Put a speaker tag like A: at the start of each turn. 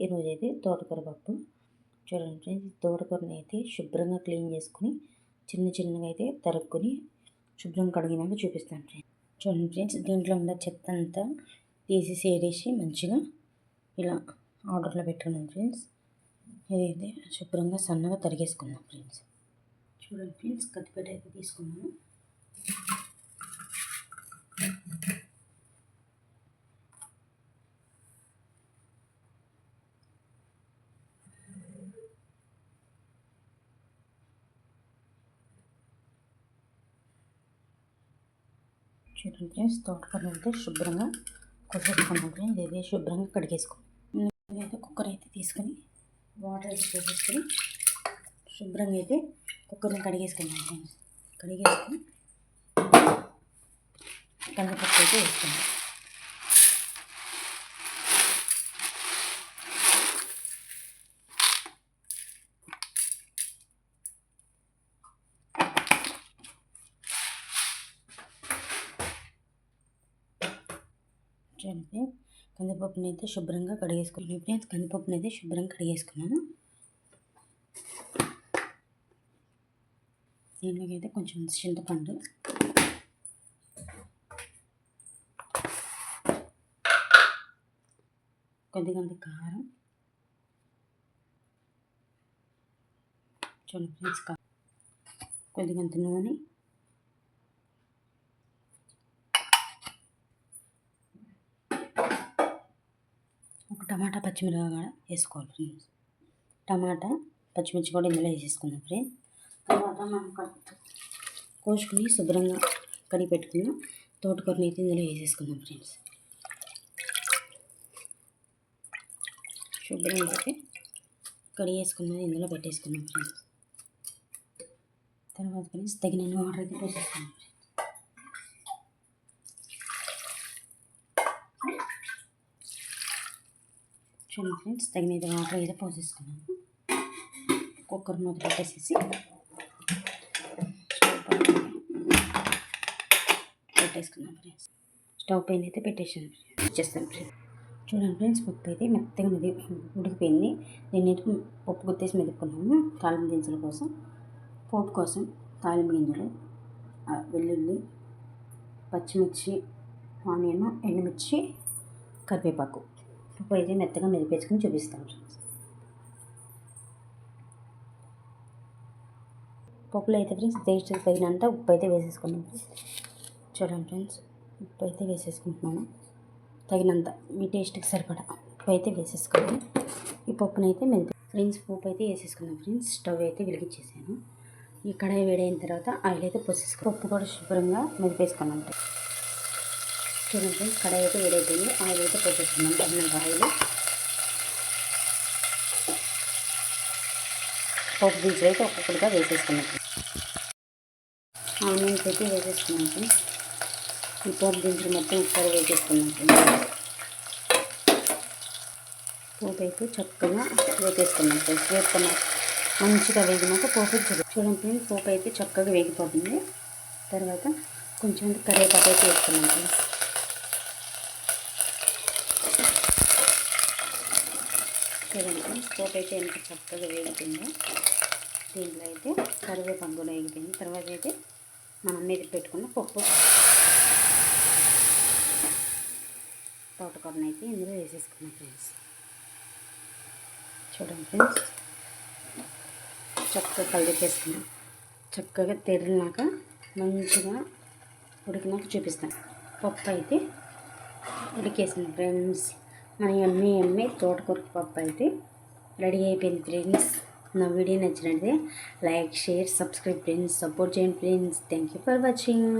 A: ఈరోజైతే తోటకూర పప్పు. చూడండి ఫ్రెండ్స్, తోటకూరని అయితే శుభ్రంగా క్లీన్ చేసుకుని చిన్న చిన్నగా అయితే తరుక్కొని శుభ్రం కడిగినాక చూపిస్తాను ఫ్రెండ్స్. చూడండి ఫ్రెండ్స్, దీంట్లో ఉన్న చెత్త అంతా తీసి ఏరేసి మంచిగా ఇలా ఆర్డర్లో పెట్టుకున్నాం ఫ్రెండ్స్. ఇదైతే శుభ్రంగా సన్నగా తరిగేసుకుందాం ఫ్రెండ్స్. చూడండి ఫ్రెండ్స్, కత్తిపేట అయితే తీసుకున్నాను. చూడండి ఫ్రెండ్స్, తోటకూర అయితే శుభ్రంగా కొట్టేసుకున్నాం ఫ్రెండ్స్. ఇదే శుభ్రంగా కడిగేసుకున్నాం. అయితే కుక్కర్ అయితే తీసుకొని వాటర్ వేసి పోసేసుకొని శుభ్రంగా అయితే కుక్కర్ని కడిగేసుకున్నాం ఫ్రెండ్స్. కడిగేసుకొని కందిపప్పు అయితే వేసుకున్నాం. చూడండి, కందిపప్పుని అయితే శుభ్రంగా కడిగేసుకున్నాను ఫ్రెండ్స్. కందిపప్పుని అయితే శుభ్రంగా కడిగేసుకున్నాను. దీనిలోకి అయితే కొంచెం చింతపండు, కొద్దిగా కారం, చూడండి ఫ్రెండ్స్, కొద్దిగా నూనె, ఒక టమాటా పచ్చిమిరపకాయ కూడా వేసుకోవాలి ఫ్రెండ్స్. టమాటా పచ్చిమిర్చి కూడా ఇందులో వేసేసుకుందాం ఫ్రెండ్స్. తర్వాత మనం కోసుకుని శుభ్రంగా కడిగి పెట్టుకున్న తోటకూరని అయితే ఇందులో వేసేసుకుందాం ఫ్రెండ్స్. శుభ్రంగా అయితే కడిగేసుకున్నది ఇందులో పెట్టేసుకున్నాం ఫ్రెండ్స్. తర్వాత ఫ్రెండ్స్ తగిన వాటర్ అయితే పోసేసుకున్నాం. చూడండి ఫ్రెండ్స్, తగిన వాటర్ అయితే పోసేసుకున్నాము. కుక్కర్ మూత పెట్టేసేసి పెట్టేసుకున్నాం ఫ్రెండ్స్. స్టవ్ పైన అయితే పెట్టేసాను చేస్తాను ఫ్రెండ్స్. చూడండి ఫ్రెండ్స్, పప్పు అయితే మెత్తగా ఉడికిపోయింది. దీన్ని అయితే పప్పు గుత్తేసి మెదుపుకున్నాము తాలింపు దినుసుల కోసం. పోపు కోసం తాలింపు గింజలు, వెల్లుల్లి, పచ్చిమిర్చి, ఆనియన్, ఎండుమిర్చి, కరివేపాకు. పప్పు అయితే మెత్తగా మెదిపేసుకుని చూపిస్తాం ఫ్రెండ్స్. పప్పులో అయితే ఫ్రెండ్స్ టేస్ట్కి తగినంత ఉప్పు అయితే వేసేసుకున్నాం. చూడండి ఫ్రెండ్స్, ఉప్పు అయితే వేసేసుకుంటున్నాను తగినంత, మీ టేస్ట్కి సరిపడా ఉప్పు అయితే వేసేసుకోండి. ఈ పప్పునైతే అయితే ఫ్రెండ్స్ పోపు అయితే వేసేసుకున్నాం ఫ్రెండ్స్. స్టవ్ అయితే వెలిగించేసాను. ఈ కడాయి వేడైన తర్వాత ఆయిల్ అయితే పోసేసుకుని పప్పు కూడా శుభ్రంగా మెదిపేసుకున్నాం. చూడండి ఫ్రెండ్స్, కడాయి అయితే వేడైపోయింది. ఆయిల్ అయితే పోసేసుకున్నాం. తగినంత ఆయిల్, పప్పు దినుసులు అయితే ఒక్కొక్కటిగా వేసేసుకున్నాం. ఆనియన్స్ అయితే వేసేసుకున్నాం ఫ్రెండ్స్. ఈ పోపు దినుసులు మొత్తం ఒకసారి వేసేసుకున్నాం ఫ్రెండ్స్. పోపు అయితే చక్కగా వేపేసుకున్నాం ఫ్రెండ్స్. వేసుకున్నాం మంచిగా వేగినాక పోపు చూడండి ఫ్రెండ్స్, పోపు అయితే చక్కగా వేగిపోతుంది. తర్వాత కొంచెం కరివేపాకు అయితే వేసుకున్నాం ఫ్రెండ్స్. చూడండి ఫ్రెండ్స్, పోపు అయితే ఎంత చక్కగా వేగిపోయిందో. దీంట్లో అయితే కరివేపాకు కూడా వేగిపోయింది. తర్వాత అయితే మనం మీద పెట్టుకున్న పప్పు తోటకూరని అయితే ఇందులో వేసేసుకున్నాం ఫ్రెండ్స్. చూడండి ఫ్రెండ్స్, చక్కగా కలిపేసుకున్నాం. చక్కగా తెరినాక మంచిగా ఉడికినాక చూపిస్తాం. పప్పు అయితే ఉడికేసింది ఫ్రెండ్స్. మన ఎమ్మె తోటకూర పప్పు అయితే రెడీ అయిపోయింది ఫ్రెండ్స్. నా వీడియో నచ్చినట్లయితే like, share, subscribe friends. Support చేయండి friends. Thank you for watching.